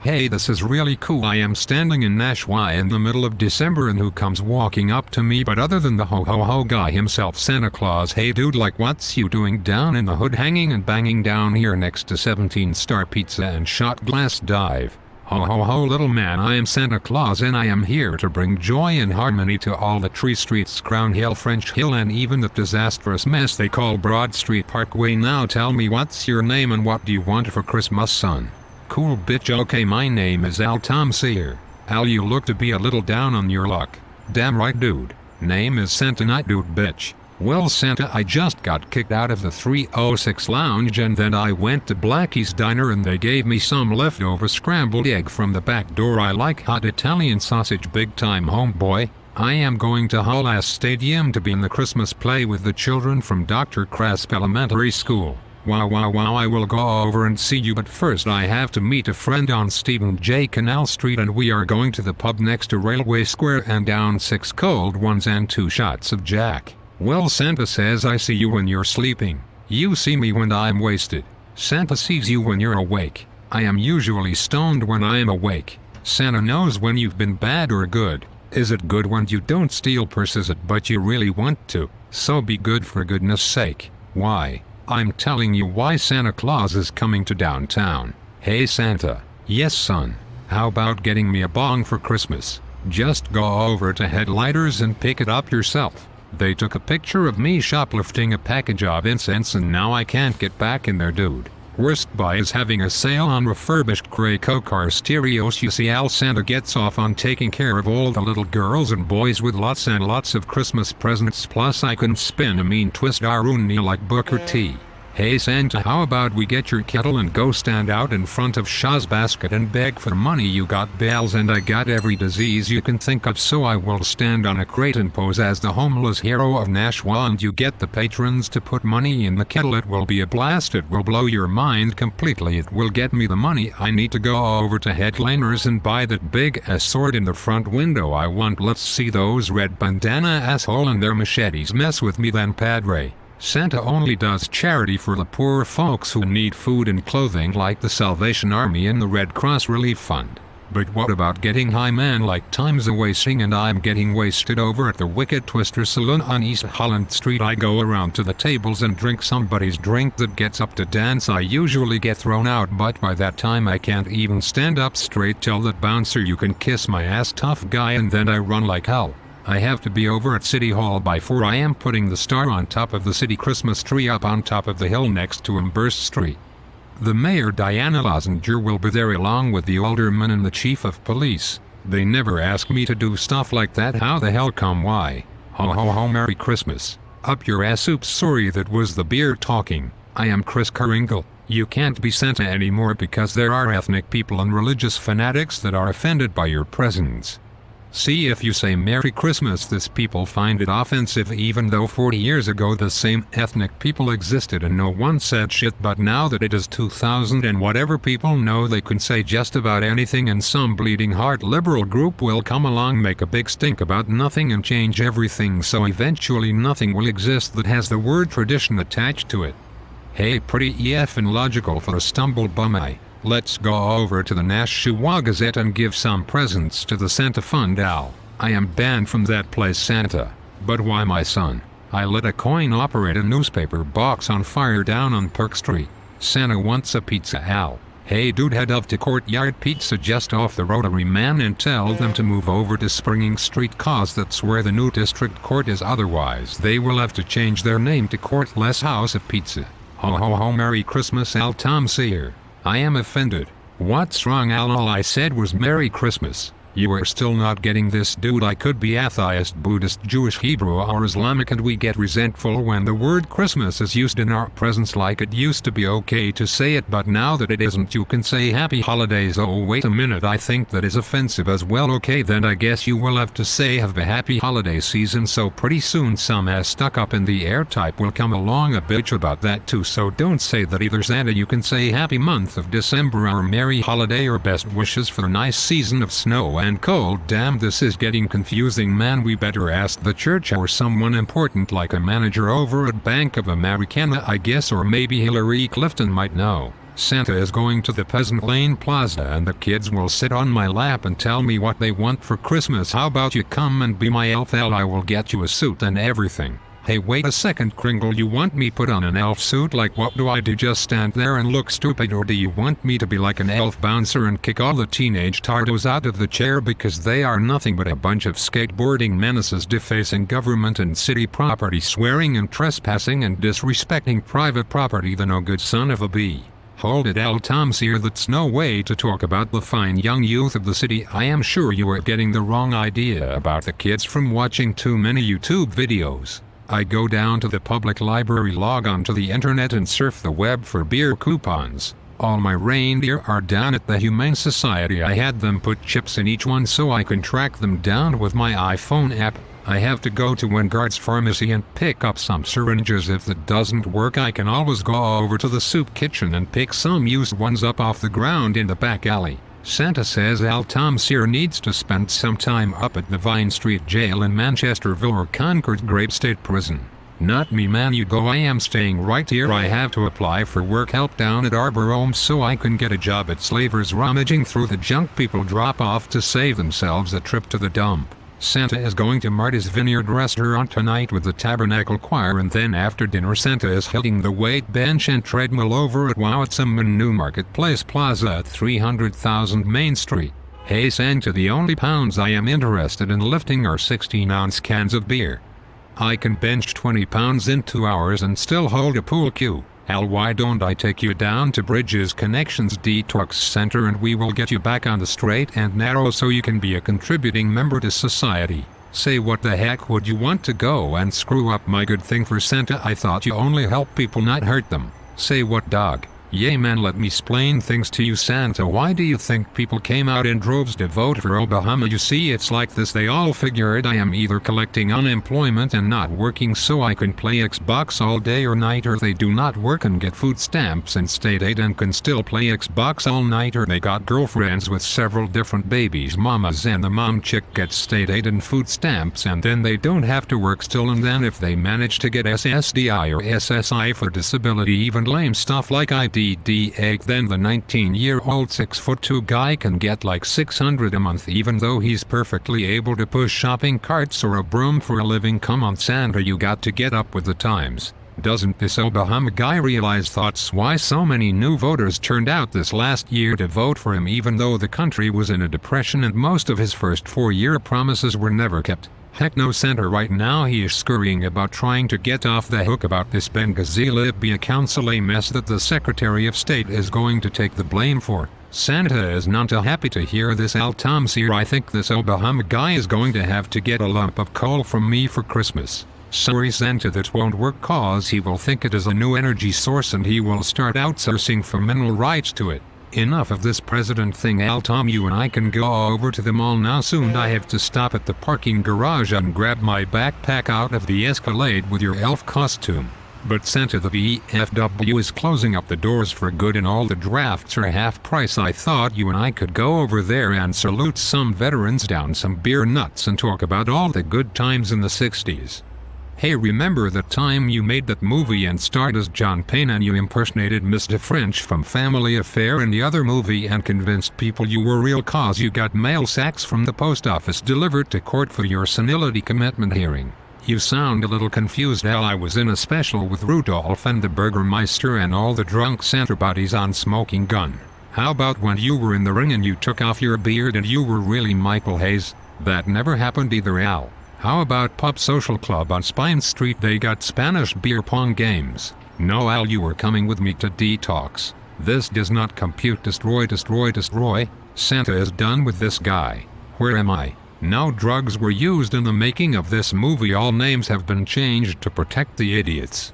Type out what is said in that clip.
Hey, this is really cool. I am standing in Nashua in the middle of December, and who comes walking up to me but other than the ho-ho-ho guy himself, Santa Claus. Hey dude, like what's you doing down in the hood hanging and banging down here next to 17-star pizza and shot glass dive? Ho-ho-ho little man, I am Santa Claus and I am here to bring joy and harmony to all the tree streets, Crown Hill, French Hill, and even the disastrous mess they call Broad Street Parkway. Now tell me, what's your name and what do you want for Christmas, son? Cool bitch. Okay, my name is Al Tom Sear. Al, you look to be a little down on your luck. Damn right dude. Name is Santa Night dude bitch. Well Santa, I just got kicked out of the 306 lounge and then I went to Blackie's Diner and they gave me some leftover scrambled egg from the back door. I like hot Italian sausage big time, homeboy. I am going to Hull Stadium to be in the Christmas play with the children from Dr. Crasp Elementary School. Wow, I will go over and see you, but first I have to meet a friend on Stephen J. Canal Street, and we are going to the pub next to Railway Square and down 6 cold ones and 2 shots of Jack. Well, Santa says I see you when you're sleeping. You see me when I'm wasted. Santa sees you when you're awake. I am usually stoned when I am awake. Santa knows when you've been bad or good. Is it good when you don't steal purses but you really want to? So be good for goodness sake. Why? I'm telling you why Santa Claus is coming to downtown. Hey Santa. Yes son. How about getting me a bong for Christmas? Just go over to Headlighters and pick it up yourself. They took a picture of me shoplifting a package of incense and now I can't get back in there, dude. Worst Buy is having a sale on refurbished Graco car stereos. You see, Al, Santa gets off on taking care of all the little girls and boys with lots and lots of Christmas presents, plus I can spin a mean twist Aruni like Booker T. Hey Santa, how about we get your kettle and go stand out in front of Shaw's basket and beg for money? You got bells and I got every disease you can think of, so I will stand on a crate and pose as the homeless hero of Nashua, and you get the patrons to put money in the kettle. It will be a blast. It will blow your mind completely. It will get me the money I need to go over to Headliners and buy that big ass sword in the front window I want. Let's see those red bandana asshole and their machetes mess with me then, Padre. Santa only does charity for the poor folks who need food and clothing, like the Salvation Army and the Red Cross Relief Fund. But what about getting high, man? Like time's a wasting and I'm getting wasted over at the Wicked Twister Saloon on East Holland Street. I go around to the tables and drink somebody's drink that gets up to dance. I usually get thrown out, but by that time I can't even stand up straight. Tell that bouncer you can kiss my ass, tough guy, and then I run like hell. I have to be over at City Hall by 4. I am putting the star on top of the city Christmas tree up on top of the hill next to Embers Street. The mayor, Diana Lozinger, will be there along with the alderman and the chief of police. They never ask me to do stuff like that. How the hell come? Why? Ho ho ho, Merry Christmas. Up your ass. Oops, sorry, that was the beer talking. I am Chris Kringle. You can't be Santa anymore because there are ethnic people and religious fanatics that are offended by your presence. See, if you say Merry Christmas, these people find it offensive, even though 40 years ago the same ethnic people existed and no one said shit. But now that it is 2000 and whatever, people know they can say just about anything, and some bleeding heart liberal group will come along, make a big stink about nothing and change everything, so eventually nothing will exist that has the word tradition attached to it. Hey, pretty effing logical for a stumbled bum. Let's go over to the Nashua Gazette and give some presents to the Santa Fund. Al, I am banned from that place, Santa. But why, my son? I lit a coin-operated newspaper box on fire down on Park Street. Santa wants a pizza. Al, hey dude, head up to Courtyard Pizza just off the Rotary, man, and tell them to move over to Springing Street, cause that's where the new district court is. Otherwise they will have to change their name to Courtless House of Pizza. Ho ho ho, Merry Christmas, Al Tom Sear. I am offended. What's wrong, Al? All I said was Merry Christmas. You are still not getting this, dude. I could be atheist, Buddhist, Jewish, Hebrew, or Islamic, and we get resentful when the word Christmas is used in our presence. Like it used to be okay to say it, but now that it isn't, you can say Happy Holidays. Oh wait a minute, I think that is offensive as well. Okay, then I guess you will have to say have a happy holiday season. So pretty soon some ass stuck up in the air type will come along a bitch about that too. So don't say that either, Santa. You can say happy month of December or merry holiday or best wishes for a nice season of snow and cold. Damn, this is getting confusing, man. We better ask the church or someone important like a manager over at Bank of America, I guess, or maybe Hillary Clifton might know. Santa is going to the Peasant Lane Plaza and the kids will sit on my lap and tell me what they want for Christmas. How about you come and be my elf? I will get you a suit and everything. Hey, wait a second, Kringle, you want me put on an elf suit? Like, what do I do, just stand there and look stupid? Or do you want me to be like an elf bouncer and kick all the teenage tardos out of the chair because they are nothing but a bunch of skateboarding menaces defacing government and city property, swearing and trespassing and disrespecting private property? The no good son of a bee. Hold it, L. Tom's here. That's no way to talk about the fine young youth of the city. I am sure you are getting the wrong idea about the kids from watching too many YouTube videos. I go down to the public library, log on to the internet and surf the web for beer coupons. All my reindeer are down at the Humane Society. I had them put chips in each one so I can track them down with my iPhone app. I have to go to Wingard's pharmacy and pick up some syringes. If that doesn't work, I can always go over to the soup kitchen and pick some used ones up off the ground in the back alley. Santa says Al Tom Sear needs to spend some time up at the Vine Street Jail in Manchesterville or Concord Grape State Prison. Not me, man, you go. I am staying right here. I have to apply for work help down at Arbor Home so I can get a job at Slavers rummaging through the junk people drop off to save themselves a trip to the dump. Santa is going to Marty's Vineyard Restaurant tonight with the Tabernacle Choir, and then after dinner Santa is hitting the weight bench and treadmill over at Wowetsum in New Marketplace Plaza at 300,000 Main Street. Hey Santa, the only pounds I am interested in lifting are 16-ounce cans of beer. I can bench 20 pounds in 2 hours and still hold a pool cue. Al, why don't I take you down to Bridges Connections Detox Center and we will get you back on the straight and narrow so you can be a contributing member to society. Say, what the heck would you want to go and screw up my good thing for Santa? I thought you only help people, not hurt them. Say what, dog? Yay man, let me explain things to you, Santa. Why do you think people came out in droves to vote for Obama? You see, it's like this. They all figured I am either collecting unemployment and not working so I can play Xbox all day or night, or they do not work and get food stamps and state aid and can still play Xbox all night, or they got girlfriends with several different babies mamas and the mom chick gets state aid and food stamps and then they don't have to work still, and then if they manage to get SSDI or SSI for disability, even lame stuff like IDDA, then the 19-year-old 6'2" guy can get like $600 a month even though he's perfectly able to push shopping carts or a broom for a living. Come on Santa, you got to get up with the times. Doesn't this Obama guy realize that's why so many new voters turned out this last year to vote for him, even though the country was in a depression and most of his first 4-year promises were never kept? Heck no, Santa right now he is scurrying about trying to get off the hook about this Benghazi Libya Council, a mess that the Secretary of State is going to take the blame for. Santa is not too happy to hear this. Al Tom Sear, I think this Obama guy is going to have to get a lump of coal from me for Christmas. Sorry Santa, that won't work cause he will think it is a new energy source and he will start outsourcing for mineral rights to it. Enough of this president thing, Al Tom, you and I can go over to the mall now. Soon I have to stop at the parking garage and grab my backpack out of the Escalade with your elf costume. But Santa, the VFW is closing up the doors for good and all the drafts are half price. I thought you and I could go over there and salute some veterans, down some beer nuts and talk about all the good times in the 60s. Hey, remember the time you made that movie and starred as John Payne and you impersonated Mr. French from Family Affair in the other movie and convinced people you were real cause you got mail sacks from the post office delivered to court for your senility commitment hearing? You sound a little confused, Al. I was in a special with Rudolph and the Burgermeister and all the drunk Santa buddies on Smoking Gun. How about when you were in the ring and you took off your beard and you were really Michael Hayes? That never happened either, Al. How about Pub Social Club on Spine Street? They got Spanish beer pong games. No, Al, you were coming with me to detox. This does not compute. Destroy, destroy, destroy. Santa is done with this guy. Where am I? No drugs were used in the making of this movie. All names have been changed to protect the idiots.